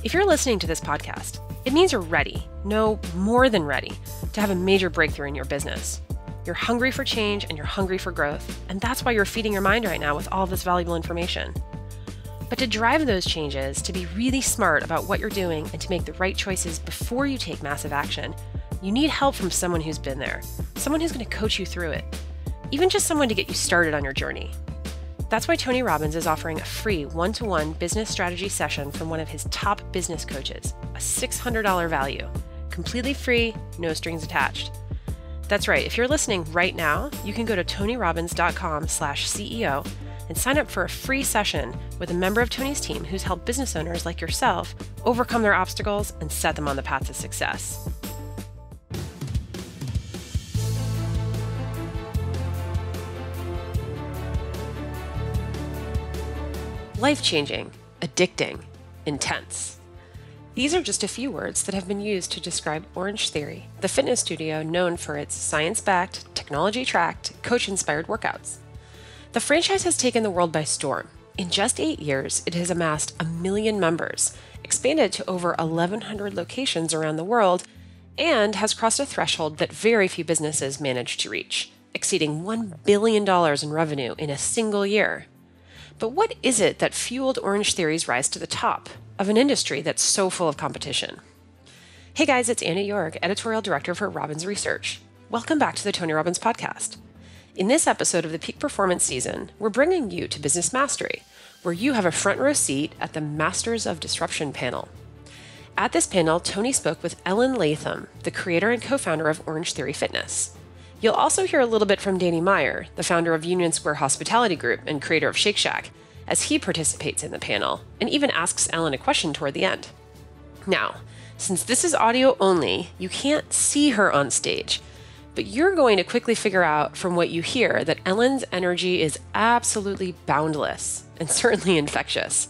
If you're listening to this podcast, it means you're ready, no, more than ready, to have a major breakthrough in your business. You're hungry for change and you're hungry for growth, and that's why you're feeding your mind right now with all this valuable information. But to drive those changes, to be really smart about what you're doing and to make the right choices before you take massive action, you need help from someone who's been there, someone who's going to coach you through it, even just someone to get you started on your journey. That's why Tony Robbins is offering a free one-to-one business strategy session from one of his top business coaches, a $600 value, completely free, no strings attached. That's right, if you're listening right now, you can go to tonyrobbins.com/CEO and sign up for a free session with a member of Tony's team who's helped business owners like yourself overcome their obstacles and set them on the path to success. Life-changing, addicting, intense. These are just a few words that have been used to describe Orangetheory, the fitness studio known for its science-backed, technology-tracked, coach-inspired workouts. The franchise has taken the world by storm. In just 8 years, it has amassed 1 million members, expanded to over 1,100 locations around the world, and has crossed a threshold that very few businesses manage to reach, exceeding $1 billion in revenue in a single year. But what is it that fueled Orangetheory's rise to the top of an industry that's so full of competition? Hey guys, it's Anna York, Editorial Director for ROBBINS Research. Welcome back to the Tony Robbins Podcast. In this episode of the Peak Performance season, we're bringing you to Business Mastery, where you have a front row seat at the Masters of Disruption panel. At this panel, Tony spoke with Ellen Latham, the creator and co-founder of Orangetheory Fitness. You'll also hear a little bit from Danny Meyer, the founder of Union Square Hospitality Group and creator of Shake Shack, as he participates in the panel and even asks Ellen a question toward the end. Now, since this is audio only, you can't see her on stage, but you're going to quickly figure out from what you hear that Ellen's energy is absolutely boundless and certainly infectious.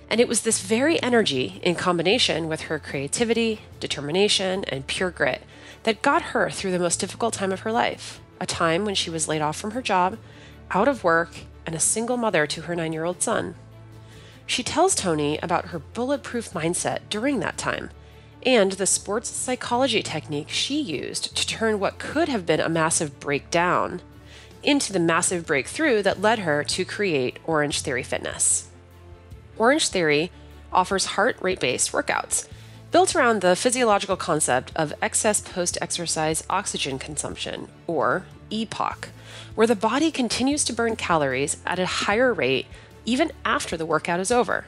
And it was this very energy, in combination with her creativity, determination, and pure grit, that got her through the most difficult time of her life, a time when she was laid off from her job, out of work, and a single mother to her 9-year-old son. She tells Tony about her bulletproof mindset during that time, and the sports psychology technique she used to turn what could have been a massive breakdown into the massive breakthrough that led her to create Orangetheory Fitness. Orangetheory offers heart rate-based workouts built around the physiological concept of excess post-exercise oxygen consumption, or E.P.O.C, where the body continues to burn calories at a higher rate even after the workout is over.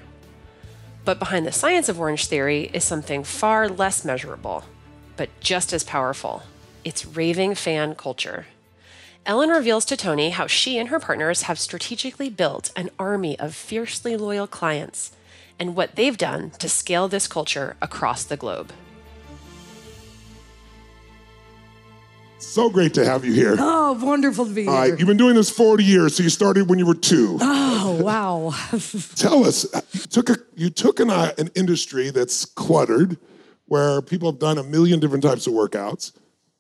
But behind the science of Orangetheory is something far less measurable, but just as powerful. It's raving fan culture. Ellen reveals to Tony how she and her partners have strategically built an army of fiercely loyal clients and what they've done to scale this culture across the globe. So great to have you here. Oh, wonderful to be here. You've been doing this 40 years, so you started when you were 2. Oh, wow. Tell us, you took an industry that's cluttered, where people have done 1 million different types of workouts.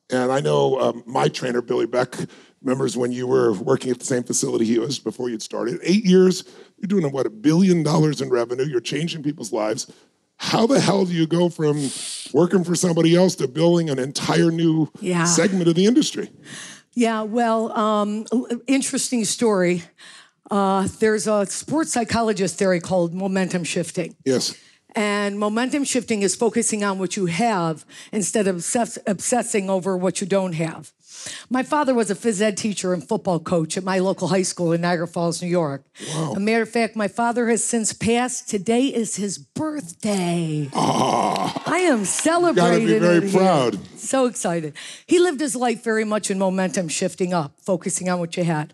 And I know my trainer, Billy Beck, remembers when you were working at the same facility he was before you'd started. 8 years, you're doing, $1 billion in revenue. You're changing people's lives. How the hell do you go from working for somebody else to building an entire new segment of the industry? Yeah, well, interesting story. There's a sports psychologist theory called momentum shifting. Yes. And momentum shifting is focusing on what you have instead of obsessing over what you don't have. My father was a phys ed teacher and football coach at my local high school in Niagara Falls, New York. Wow. As a matter of fact, my father has since passed. Today is his birthday. I am celebrating. You gotta be very proud. So excited. He lived his life very much in momentum shifting up, focusing on what you had.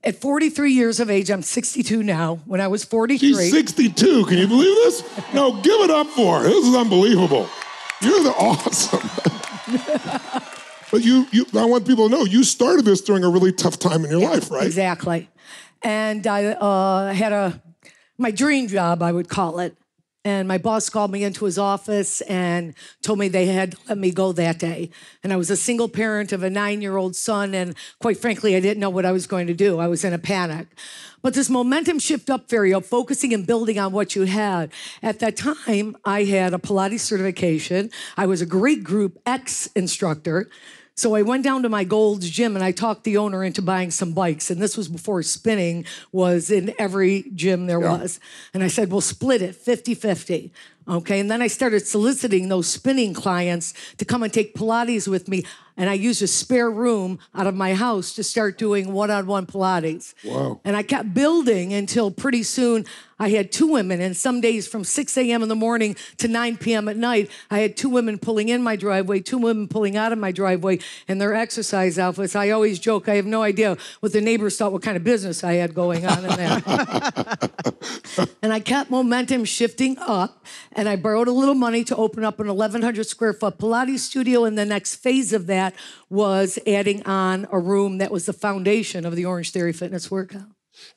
At 43 years of age, I'm 62 now. When I was 43. She's 62. Can you believe this? No, give it up for her. This is unbelievable. You're awesome. But I want people to know, you started this during a really tough time in your life, right? Exactly. And I had my dream job, I would call it. And my boss called me into his office and told me they had let me go that day. And I was a single parent of a 9-year-old son. And quite frankly, I didn't know what I was going to do. I was in a panic. But this momentum shift up theory of focusing and building on what you had. At that time, I had a Pilates certification. I was a great Group X instructor. So I went down to my Gold's Gym and I talked the owner into buying some bikes. And this was before spinning was in every gym there was. And I said, we'll split it 50-50. Okay. And then I started soliciting those spinning clients to come and take Pilates with me. And I used a spare room out of my house to start doing one-on-one Pilates. Wow. And I kept building until pretty soon I had 2 women. And some days from 6 a.m. in the morning to 9 p.m. at night, I had 2 women pulling in my driveway, 2 women pulling out of my driveway in their exercise outfits. I always joke, I have no idea what the neighbors thought, what kind of business I had going on in there. And I kept momentum shifting up. And I borrowed a little money to open up an 1,100 square foot Pilates studio. And the next phase of that was adding on a room that was the foundation of the Orangetheory Fitness workout.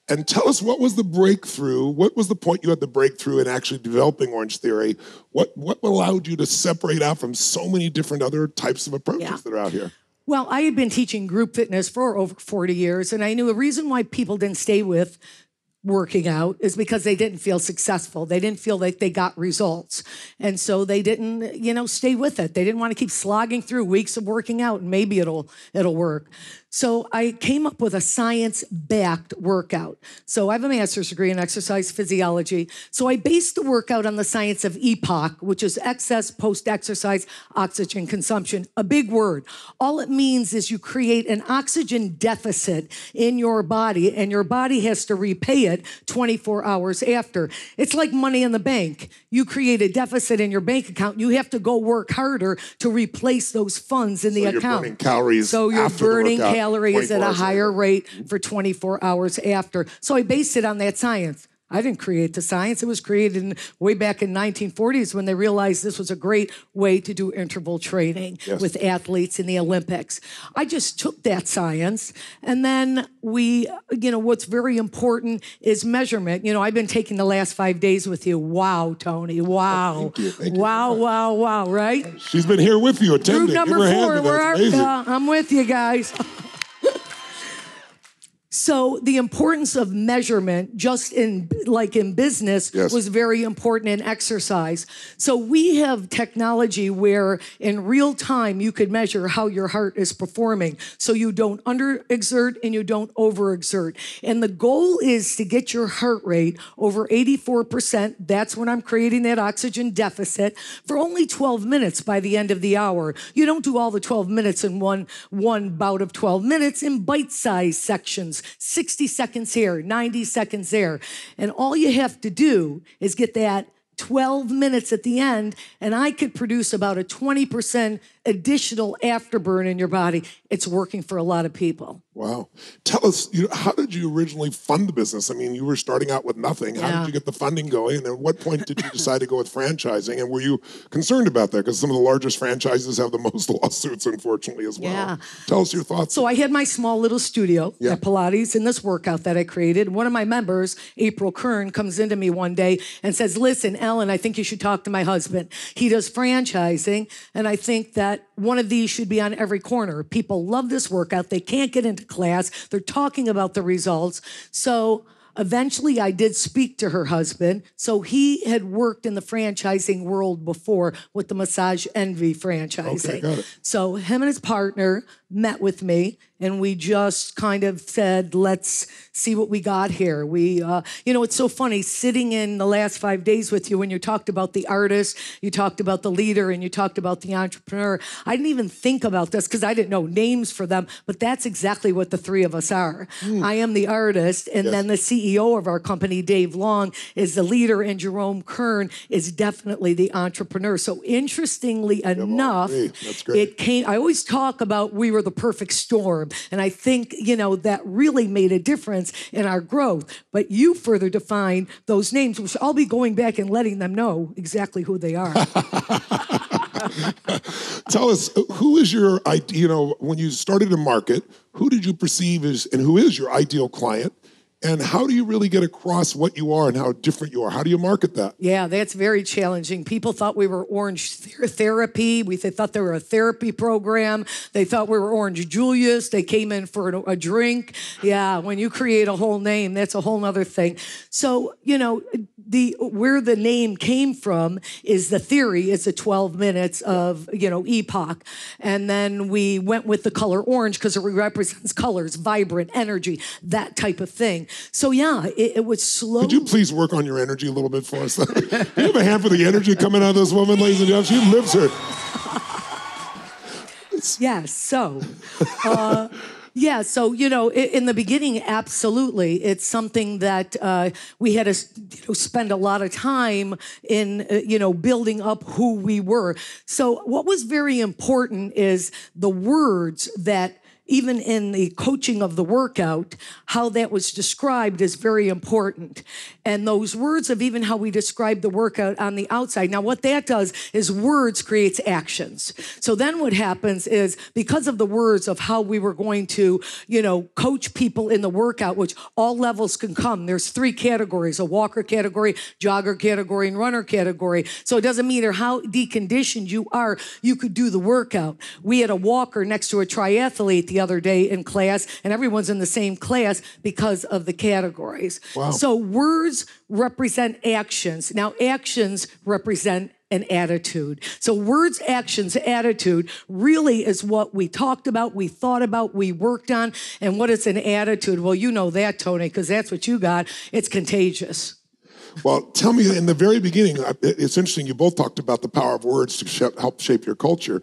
And tell us, what was the breakthrough? What was the point you had the breakthrough in actually developing Orangetheory? What allowed you to separate out from so many different other types of approaches that are out here? Well, I had been teaching group fitness for over 40 years, and I knew the reason why people didn't stay with working out is because they didn't feel successful. They didn't feel like they got results. And so they didn't, stay with it. They didn't want to keep slogging through weeks of working out and maybe it'll work. So I came up with a science-backed workout. So I have a master's degree in exercise physiology. So I based the workout on the science of E.P.O.C, which is excess post-exercise oxygen consumption. A big word. All it means is you create an oxygen deficit in your body, and your body has to repay it 24 hours after. It's like money in the bank. You create a deficit in your bank account. You have to go work harder to replace those funds in the account. You're burning calories. So you're after burning the workout. calories at a higher rate for 24 hours after. So I based it on that science. I didn't create the science. It was created way back in 1940s when they realized this was a great way to do interval training with athletes in the Olympics. I just took that science, and then what's very important is measurement. I've been taking the last 5 days with you. Wow, Tony. Wow. Thank you. Wow, right? She's been here with you attending. Group number 4, I'm with you guys. So the importance of measurement just in business was very important in exercise. So we have technology where in real time you could measure how your heart is performing. So you don't underexert and you don't overexert. And the goal is to get your heart rate over 84%. That's when I'm creating that oxygen deficit for only 12 minutes by the end of the hour. You don't do all the 12 minutes in one bout of 12 minutes in bite-sized sections. 60 seconds here, 90 seconds there. And all you have to do is get that 12 minutes at the end, and I could produce about a 20% additional afterburn in your body. It's working for a lot of people. Wow. Tell us, how did you originally fund the business? I mean, you were starting out with nothing. How did you get the funding going? And at what point did you decide to go with franchising? And were you concerned about that? Because some of the largest franchises have the most lawsuits, unfortunately, as well. Yeah. Tell us your thoughts. So I had my small little studio at Pilates in this workout that I created. One of my members, April Kern, comes into me one day and says, listen, Ellen, I think you should talk to my husband. He does franchising, and I think that one of these should be on every corner. People love this workout. They can't get into class. They're talking about the results. So eventually I did speak to her husband. So he had worked in the franchising world before with the Massage Envy franchising. Okay, got it. So him and his partner met with me, and we just kind of said, let's see what we got here. It's so funny sitting in the last 5 days with you when you talked about the artist, you talked about the leader, and you talked about the entrepreneur. I didn't even think about this because I didn't know names for them, but that's exactly what the three of us are. I am the artist, and then the CEO of our company, Dave Long, is the leader, and Jerome Kern is definitely the entrepreneur. So interestingly enough, that's great. I always talk about we were the perfect storm. And I think, that really made a difference in our growth. But you further defined those names, which I'll be going back and letting them know exactly who they are. Tell us, who is your, when you started a market, who did you perceive as, and who is your ideal client? And how do you really get across what you are and how different you are? How do you market that? Yeah, that's very challenging. People thought we were Orange Therapy. They thought they were a therapy program. They thought we were Orange Julius. They came in for a drink. Yeah, when you create a whole name, that's a whole other thing. So, where the name came from is the theory. It's the 12 minutes of, E.P.O.C. And then we went with the color orange because it represents colors, vibrant, energy, that type of thing. So yeah, it was slow. Could you please work on your energy a little bit for us? Do you have a hand for the energy coming out of this woman, ladies and gentlemen? She lives her. Yes, so... Yeah, so, in the beginning, absolutely. It's something that we had to spend a lot of time in, building up who we were. So what was very important is the words that even in the coaching of the workout, how that was described is very important. And those words of even how we describe the workout on the outside. Now, what that does is words creates actions. So then what happens is because of the words of how we were going to, coach people in the workout, which all levels can come. There's 3 categories, a walker category, jogger category, and runner category. So it doesn't matter how deconditioned you are, you could do the workout. We had a walker next to a triathlete the other day in class, and everyone's in the same class because of the categories. Wow. So words represent actions. Now, actions represent an attitude. So words, actions, attitude really is what we talked about, we thought about, we worked on. And what is an attitude? Well, you know that, Tony, because that's what you got. It's contagious. Well, tell me, in the very beginning, it's interesting, you both talked about the power of words to help shape your culture.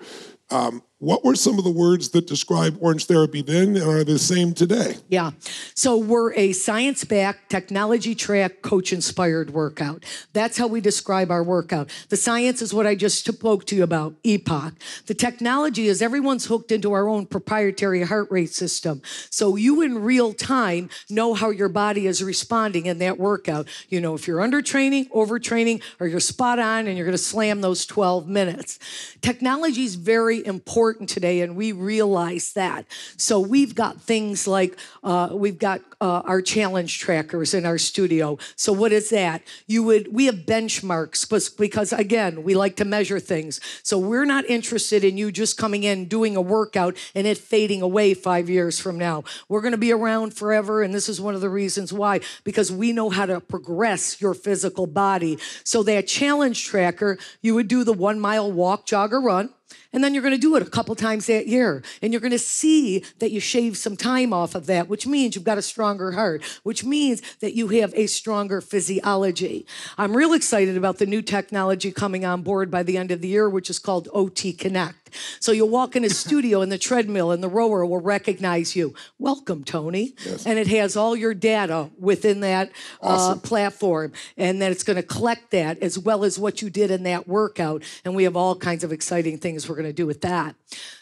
What were some of the words that describe Orange Therapy then and are the same today? Yeah. So we're a science-backed, technology-tracked, coach-inspired workout. That's how we describe our workout. The science is what I just spoke to you about, E.P.O.C. The technology is everyone's hooked into our own proprietary heart rate system. So you in real time know how your body is responding in that workout. If you're undertraining, overtraining, or you're spot on and you're going to slam those 12 minutes. Technology is very important today, and we realize that. So we've got things like our challenge trackers in our studio. So what is that? We have benchmarks because again, we like to measure things. So we're not interested in you just coming in, doing a workout, and it fading away 5 years from now. We're going to be around forever, and this is one of the reasons why, because we know how to progress your physical body. So that challenge tracker, you would do the 1 mile walk, jog, or run. And then you're going to do it a couple times that year. And you're going to see that you shave some time off of that, which means you've got a stronger heart, which means that you have a stronger physiology. I'm real excited about the new technology coming on board by the end of the year, which is called OT Connect. So you'll walk in a studio and the treadmill and the rower will recognize you. Welcome, Tony. Yes. And it has all your data within that Awesome. platform. And then it's going to collect that as well as what you did in that workout. And we have all kinds of exciting things we're going to do with that.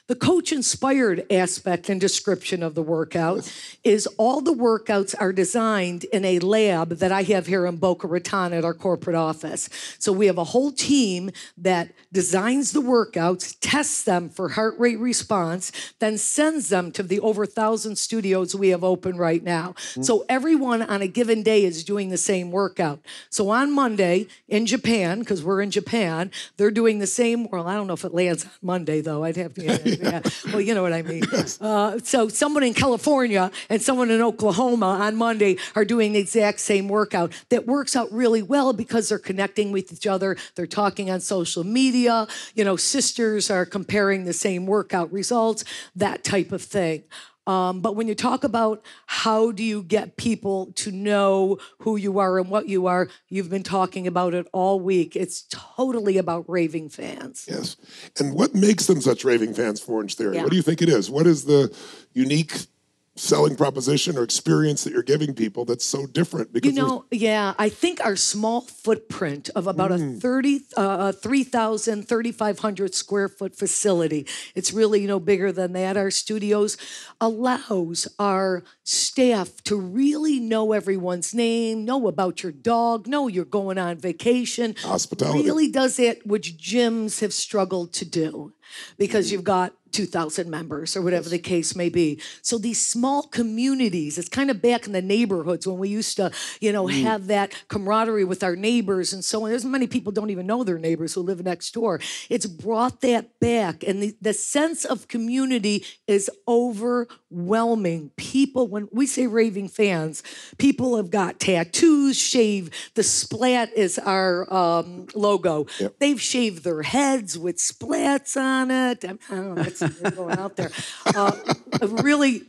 The coach-inspired aspect and description of the workout is all the workouts are designed in a lab that I have here in Boca Raton at our corporate office. So we have a whole team that designs the workouts, tests them for heart rate response, then sends them to the over 1,000 studios we have open right now. So everyone on a given day is doing the same workout. So on Monday in Japan, because we're in Japan, they're doing the same. Well, I don't know if it lands on Monday, though. I'd have to... Yeah. Well, you know what I mean. So someone in California and someone in Oklahoma on Monday are doing the exact same workout. That works out really well because they're connecting with each other. They're talking on social media. Sisters are comparing the same workout results, that type of thing. But when you talk about how do you get people to know who you are and what you are, you've been talking about it all week. It's totally about raving fans. Yes. And what makes them such raving fans for Orange Theory? Yeah. What do you think it is? What is the unique selling proposition or experience that you're giving people that's so different? Because I think our small footprint of about a 3,000, 3,500 square foot facility, it's really bigger than that. Our studios allows our staff to really know everyone's name, know about your dog, know you're going on vacation. Hospitality. Really does it, which gyms have struggled to do. Because you've got 2,000 members or whatever the case may be. So these small communities, it's kind of back in the neighborhoods when we used to, have that camaraderie with our neighbors and so on. There's many people don't even know their neighbors who live next door. It's brought that back. And the sense of community is overwhelming. People, when we say raving fans, people have got tattoos, shave. The splat is our logo. Yep. They've shaved their heads with splats on it. I don't know, it's going out there. A really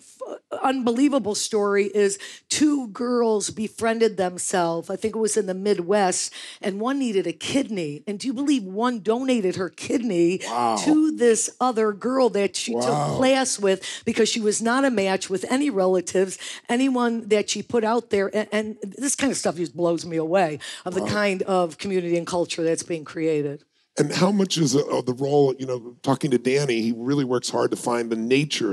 unbelievable story is 2 girls befriended themselves. I think it was in the Midwest, and one needed a kidney. And do you believe one donated her kidney to this other girl that she took class with because she was not a match with any relatives, anyone that she put out there. And this kind of stuff just blows me away of the kind of community and culture that's being created. And how much is the role, talking to Danny, he really works hard to find the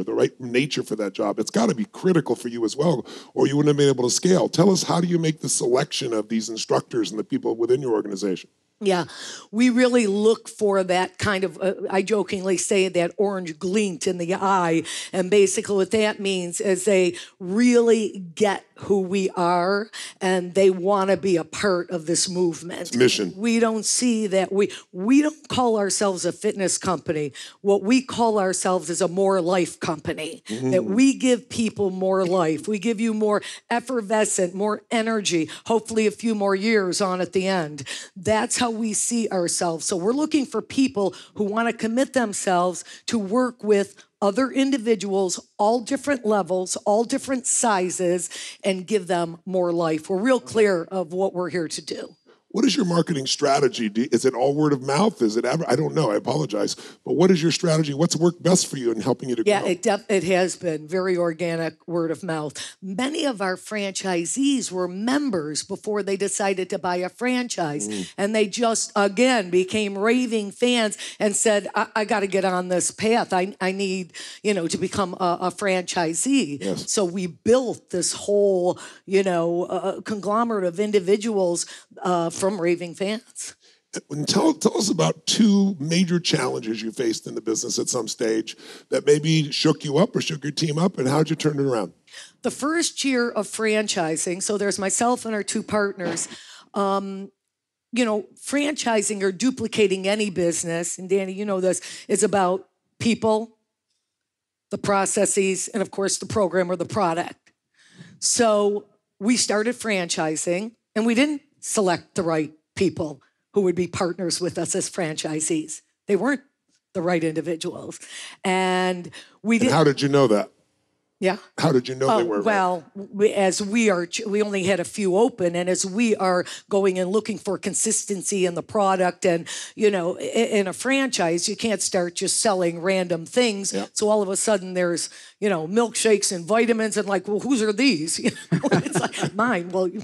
right nature for that job. It's got to be critical for you as well, or you wouldn't have been able to scale. Tell us, how do you make the selection of these instructors and the people within your organization? Yeah, we really look for that kind of, I jokingly say, that orange glint in the eye. And basically what that means is they really get who we are and they want to be a part of this movement. It's mission. We don't see that. We don't call ourselves a fitness company. What we call ourselves is a more life company. That we give people more life. We give you more effervescent, more energy, hopefully a few more years on at the end. That's how we see ourselves. So we're looking for people who want to commit themselves to work with other individuals, all different levels, all different sizes, and give them more life. We're real clear of what we're here to do. What is your marketing strategy? Is it all word of mouth? Is it ever? I don't know. I apologize. But what is your strategy? What's worked best for you in helping you to grow? Yeah, it has been very organic word of mouth. Many of our franchisees were members before they decided to buy a franchise. And they just, again, became raving fans and said, I got to get on this path. I need, to become a franchisee. Yes. So we built this whole, conglomerate of individuals from raving fans. And tell us about 2 major challenges you faced in the business at some stage that maybe shook you up or shook your team up, and how'd you turn it around? The first year of franchising, so there's myself and our 2 partners, franchising or duplicating any business, and Danny, you know this, is about people, the processes, and of course the program or the product. So we started franchising, and we didn't select the right people who would be partners with us as franchisees. They weren't the right individuals. And we didn't. And how did you know that? Yeah. How did you know they were? Well, as we only had a few open, and as we are going and looking for consistency in the product, and in a franchise, you can't start just selling random things. Yep. So all of a sudden, there's milkshakes and vitamins, and well, whose are these? It's like mine. Well, you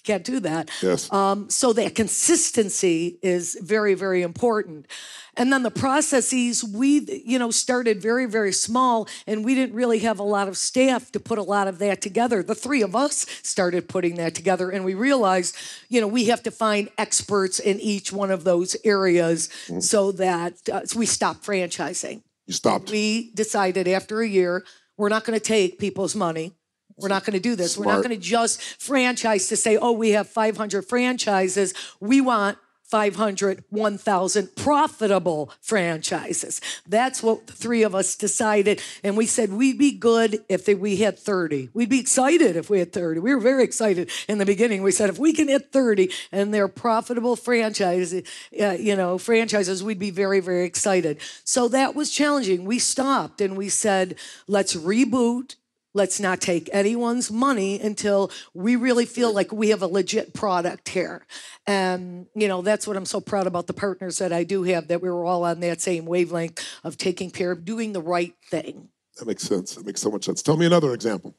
can't do that. Yes. So that consistency is very, very important. And then the processes, we, started very, very small, and we didn't really have a lot of staff to put a lot of that together. The 3 of us started putting that together, and we realized, we have to find experts in each one of those areas so that so we stopped franchising. You stopped. We decided after a year, we're not going to take people's money. We're not going to do this. Smart. We're not going to just franchise to say, we have 500 franchises. We want 500, 1,000 profitable franchises. That's what the 3 of us decided. And we said we'd be good if we had 30. We'd be excited if we had 30. We were very excited in the beginning. We said if we can hit 30 and they're profitable franchises, we'd be very, very excited. So that was challenging. We stopped and we said, let's reboot. Let's not take anyone's money until we really feel like we have a legit product here. And, that's what I'm so proud about the partners that I do have, that we were all on that same wavelength of taking care of doing the right thing. That makes sense. That makes so much sense. Tell me another example.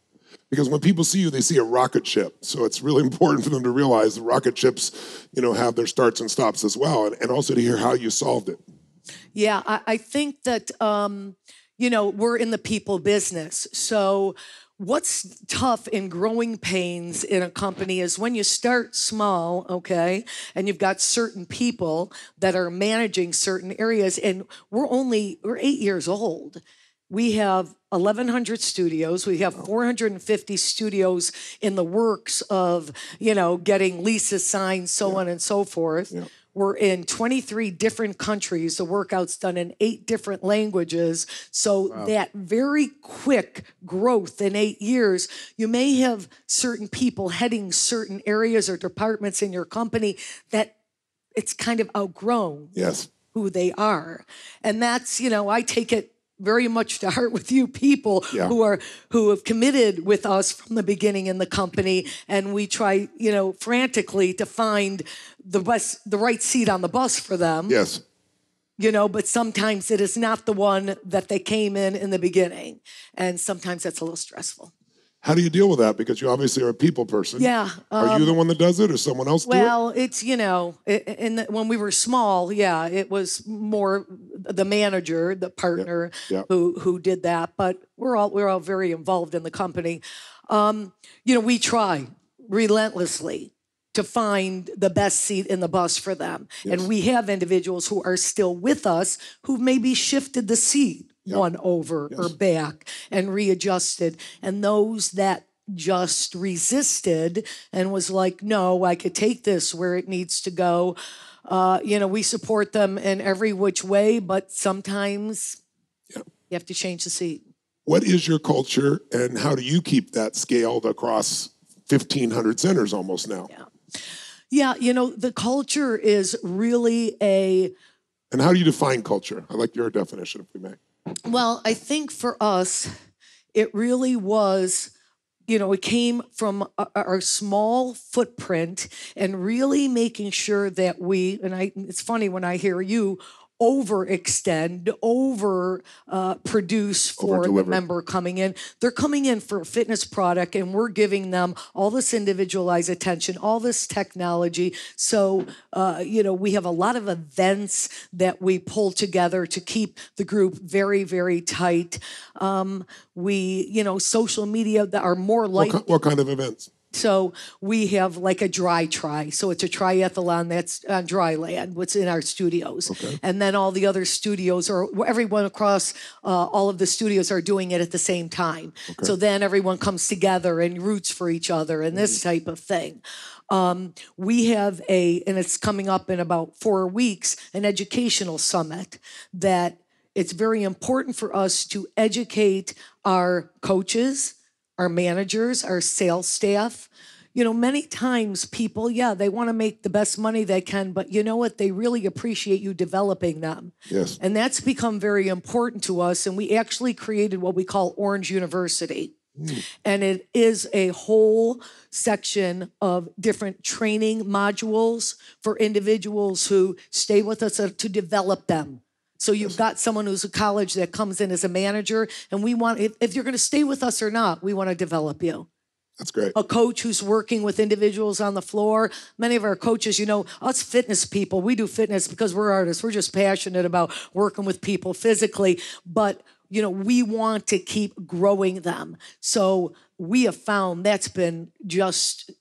Because when people see you, they see a rocket ship. So it's really important for them to realize the rocket ships, have their starts and stops as well. And also to hear how you solved it. Yeah, I think that... we're in the people business. So What's tough in growing pains in a company is when you start small, okay, and you've got certain people that are managing certain areas, and we're 8 years old. We have 1,100 studios. We have 450 studios in the works of, getting leases signed, so on and so forth. Yeah. We're in 23 different countries. The workout's done in 8 different languages. So that very quick growth in 8 years, you may have certain people heading certain areas or departments in your company that it's kind of outgrown who they are. And that's, I take it very much to heart with you people who have committed with us from the beginning in the company, and we try, frantically to find the right seat on the bus for them. Yes. But sometimes it is not the one that they came in the beginning, and sometimes that's a little stressful. How do you deal with that? Because you obviously are a people person. Yeah. Are you the one that does it, or someone else do it? Well, it's, when we were small, it was more the manager, the partner who did that. But we're all very involved in the company. We try relentlessly to find the best seat in the bus for them. Yes. And we have individuals who are still with us who maybe shifted the seat one over or back and readjusted. And those that just resisted and was like, no, I could take this where it needs to go. We support them in every which way, but sometimes you have to change the seat. What is your culture, and how do you keep that scaled across 1,500 centers almost now? Yeah, the culture is really And how do you define culture? I like your definition, if we may. Well, I think for us, it really was, it came from our small footprint and really making sure that it's funny when I hear you overextend, produce for the member coming in. They're coming in for a fitness product, and we're giving them all this individualized attention, all this technology. So, we have a lot of events that we pull together to keep the group very, very tight. Social media that are more like... What kind of events? So we have like a dry try. So it's a triathlon that's on dry land, what's in our studios. Okay. And then all the other studios, or everyone across all of the studios are doing it at the same time. Okay. So then everyone comes together and roots for each other and this type of thing. We have and it's coming up in about 4 weeks, an educational summit that it's very important for us to educate our coaches, our managers, our sales staff. Many times people, they want to make the best money they can, but you know what? They really appreciate you developing them. Yes. And that's become very important to us. And we actually created what we call Orange University. And it is a whole section of different training modules for individuals who stay with us to develop them. So you've got someone who's a college that comes in as a manager, and we want, if you're going to stay with us or not, we want to develop you. That's great. A coach who's working with individuals on the floor. Many of our coaches, us fitness people, we do fitness because we're artists. We're just passionate about working with people physically, but we want to keep growing them. So we have found that's been just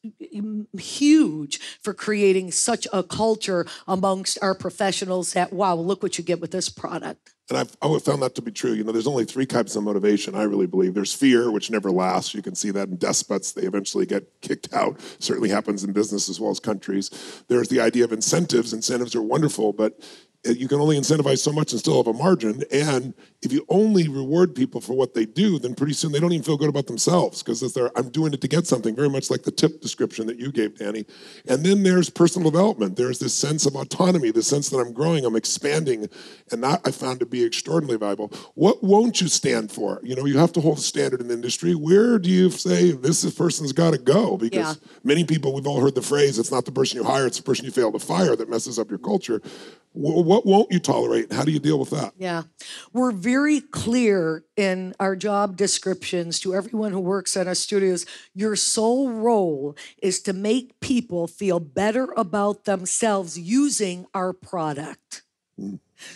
huge for creating such a culture amongst our professionals that, wow, look what you get with this product. And I've always found that to be true. There's only 3 types of motivation, I really believe. There's fear, which never lasts. You can see that in despots. They eventually get kicked out. Certainly happens in business as well as countries. There's the idea of incentives. Incentives are wonderful, but you can only incentivize so much and still have a margin. And if you only reward people for what they do, then pretty soon they don't even feel good about themselves because I'm doing it to get something, very much like the tip description that you gave, Danny. And then there's personal development. There's this sense of autonomy, the sense that I'm growing, I'm expanding. And that I found to be extraordinarily valuable. What won't you stand for? You have to hold a standard in the industry. Where do you say this person's got to go? Because many people, we've all heard the phrase, it's not the person you hire, it's the person you fail to fire that messes up your culture. What won't you tolerate? How do you deal with that? Yeah. We're very clear in our job descriptions to everyone who works at our studios. Your sole role is to make people feel better about themselves using our product.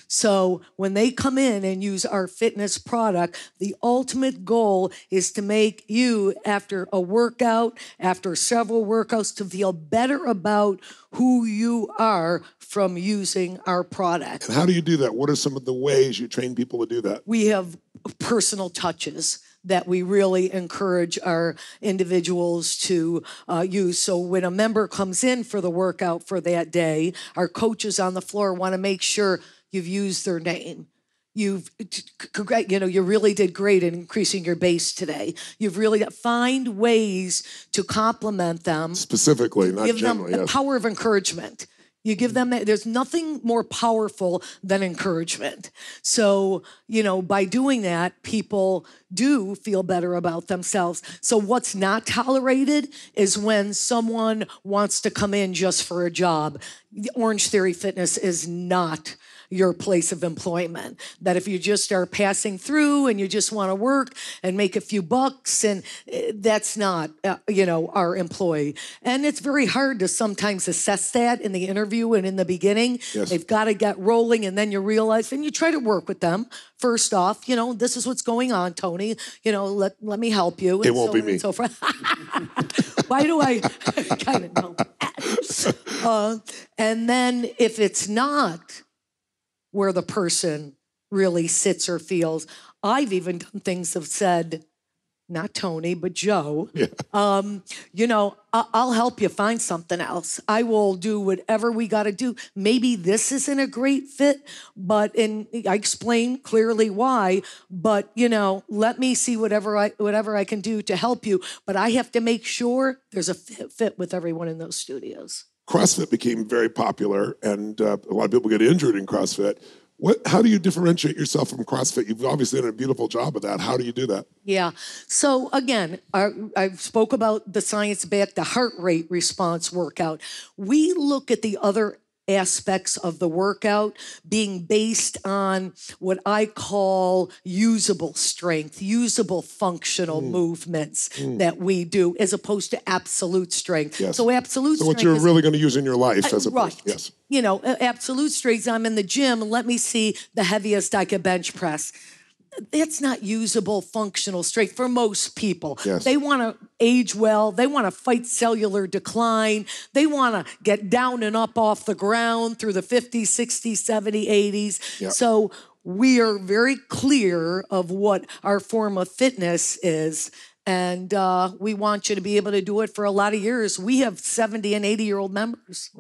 So when they come in and use our fitness product, the ultimate goal is to make you, after a workout, after several workouts, to feel better about who you are from using our product. And how do you do that? What are some of the ways you train people to do that? We have personal touches that we really encourage our individuals to use. So when a member comes in for the workout for that day, our coaches on the floor want to make sure you've used their name. You really did great in increasing your base today. You've really find ways to compliment them. Specifically, not give generally. Them the power of encouragement. You give them that. There's nothing more powerful than encouragement. So, by doing that, people do feel better about themselves. So what's not tolerated is when someone wants to come in just for a job. The Orangetheory Fitness is not your place of employment. That if you just are passing through and you just want to work and make a few bucks, and that's not, our employee. And it's very hard to sometimes assess that in the interview and in the beginning. Yes. They've got to get rolling, and then you realize, and you try to work with them. First off, this is what's going on, Tony. Let me help you. It won't be me. And so forth. Why do I kind of know that? And then if it's not where the person really sits or feels, I've even done things that have said, not Tony, but Joe, yeah. I'll help you find something else. I will do whatever we got to do. Maybe this isn't a great fit, and I explain clearly why, but, let me see whatever I can do to help you. But I have to make sure there's a fit with everyone in those studios. CrossFit became very popular, and a lot of people get injured in CrossFit. How do you differentiate yourself from CrossFit? You've obviously done a beautiful job of that. How do you do that? Yeah. So again, I spoke about the science-backed, the heart rate response workout. We look at the other aspects of the workout being based on what I call usable strength, usable functional movements that we do, as opposed to absolute strength. Yes. So absolute strength. So what you're really going to use in your life, as opposed, right. Yes. Absolute strength. I'm in the gym. Let me see the heaviest I can bench press. That's not usable functional strength for most people. Yes. They want to age well. They want to fight cellular decline. They want to get down and up off the ground through the 50s, 60s, 70s, 80s. Yep. So we are very clear of what our form of fitness is. And we want you to be able to do it for a lot of years. We have 70 and 80-year-old members.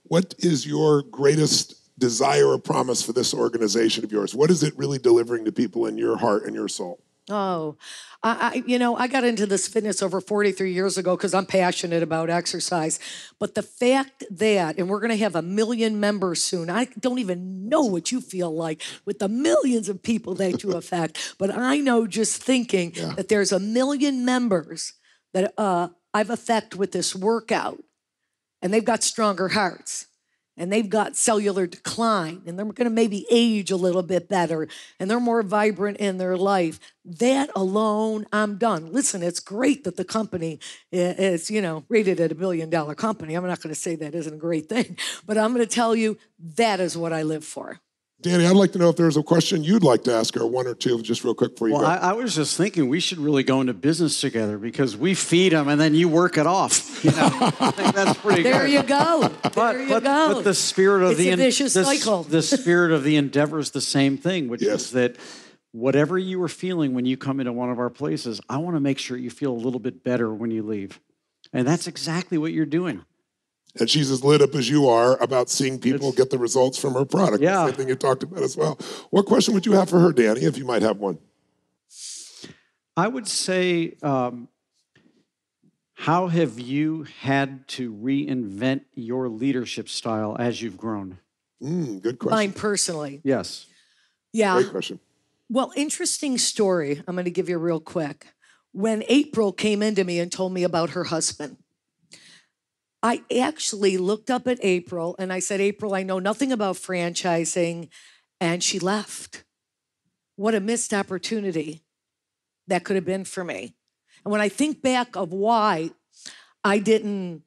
What is your greatest desire or promise for this organization of yours? What is it really delivering to people in your heart and your soul? Oh, I got into this fitness over 43 years ago because I'm passionate about exercise. But the fact that, and we're going to have 1 million members soon. I don't even know what you feel like with the millions of people that you affect. But I know just thinking that there's 1 million members that I've affected with this workout, and they've got stronger hearts. And they've got cellular decline, and they're going to maybe age a little bit better, and they're more vibrant in their life. That alone, I'm done. Listen, it's great that the company is, rated at $1 billion company. I'm not going to say that isn't a great thing, but I'm going to tell you that is what I live for. Danny, I'd like to know if there's a question you'd like to ask her, one or two, just real quick before you go. I was just thinking we should really go into business together because we feed them and then you work it off. I think that's pretty good. There you go. But the spirit of a vicious cycle. The spirit of the endeavor is the same thing, which is that whatever you are feeling when you come into one of our places, I want to make sure you feel a little bit better when you leave. And that's exactly what you're doing. And she's as lit up as you are about seeing people get the results from her product. Yeah. The same thing you talked about as well. What question would you have for her, Danny, if you might have one? I would say, how have you had to reinvent your leadership style as you've grown? Good question. Mine personally. Yes. Yeah. Great question. Well, interesting story. I'm going to give you real quick. When April came into me and told me about her husband, I actually looked up at April and I said, April, I know nothing about franchising. And she left. What a missed opportunity that could have been for me. And when I think back of why I didn't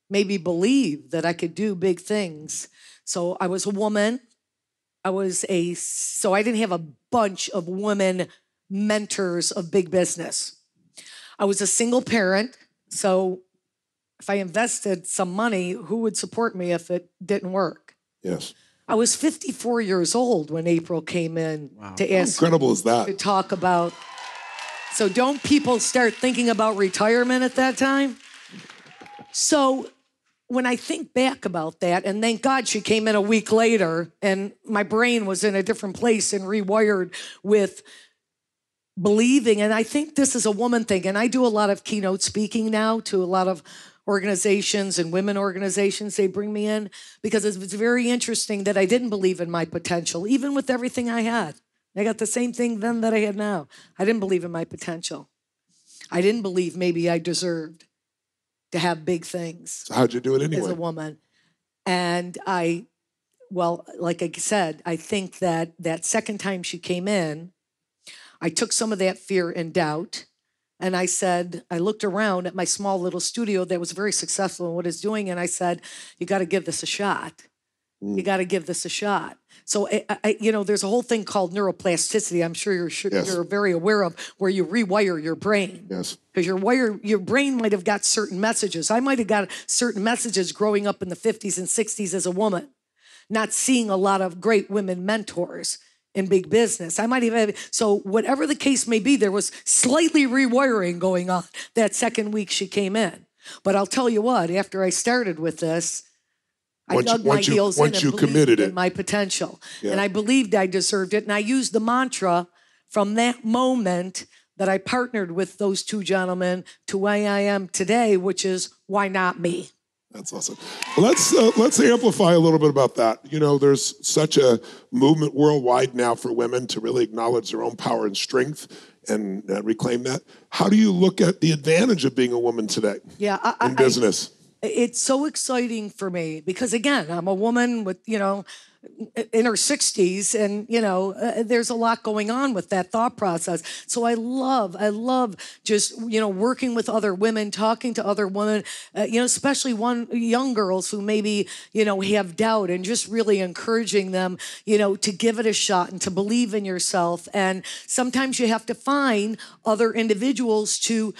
maybe believe that I could do big things. So I was a woman. so I didn't have a bunch of women mentors of big business. I was a single parent, so if I invested some money, who would support me if it didn't work? Yes. I was 54 years old when April came in to ask. How incredible is that? To talk about. So don't people start thinking about retirement at that time? So when I think back about that, and thank God she came in a week later, and my brain was in a different place and rewired with believing, and I think this is a woman thing, and I do a lot of keynote speaking now to a lot of organizations and women organizations. They bring me in because it's very interesting that I didn't believe in my potential, even with everything I had. I got the same thing then that I had now. I didn't believe in my potential. I didn't believe maybe I deserved to have big things. So how'd you do it anyway? As a woman. And like I said, I think that second time she came in, I took some of that fear and doubt, and I said, I looked around at my small little studio that was very successful in what it's doing, and I said, you got to give this a shot. You got to give this a shot. So, there's a whole thing called neuroplasticity. I'm sure you're very aware of, where you rewire your brain. Yes. Because your brain might have got certain messages. I might have got certain messages growing up in the 50s and 60s as a woman, not seeing a lot of great women mentors in big business. I might even so whatever the case may be, there was slightly rewiring going on that second week she came in. But I'll tell you what, after I started with this, I dug my heels in and believed in my potential. Yeah. And I believed I deserved it. And I used the mantra from that moment that I partnered with those two gentlemen to where I am today, which is, why not me? That's awesome. Let's amplify a little bit about that. There's such a movement worldwide now for women to really acknowledge their own power and strength and reclaim that. How do you look at the advantage of being a woman today in business? It's so exciting for me because, again, I'm a woman with, in her 60s, and there's a lot going on with that thought process. So I love just working with other women, talking to other women, especially young girls who maybe have doubt, and just really encouraging them to give it a shot and to believe in yourself. And sometimes you have to find other individuals to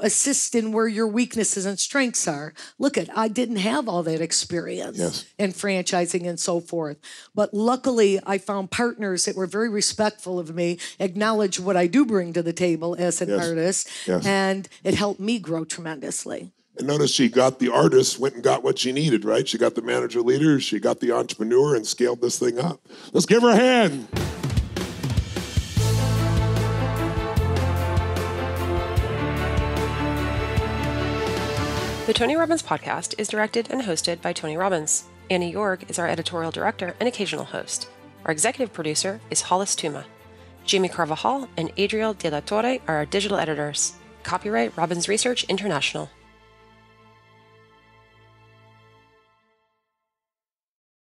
assist in where your weaknesses and strengths are. Look, I didn't have all that experience in franchising and so forth. But luckily, I found partners that were very respectful of me, acknowledge what I do bring to the table as an artist, and it helped me grow tremendously. And notice she got the artist, went and got what she needed, right? She got the manager leader, she got the entrepreneur, and scaled this thing up. Let's give her a hand. The Tony Robbins podcast is directed and hosted by Tony Robbins. Annie York is our editorial director and occasional host. Our executive producer is Hollis Tuma. Jamie Carvajal and Adriel De La Torre are our digital editors. Copyright Robbins Research International.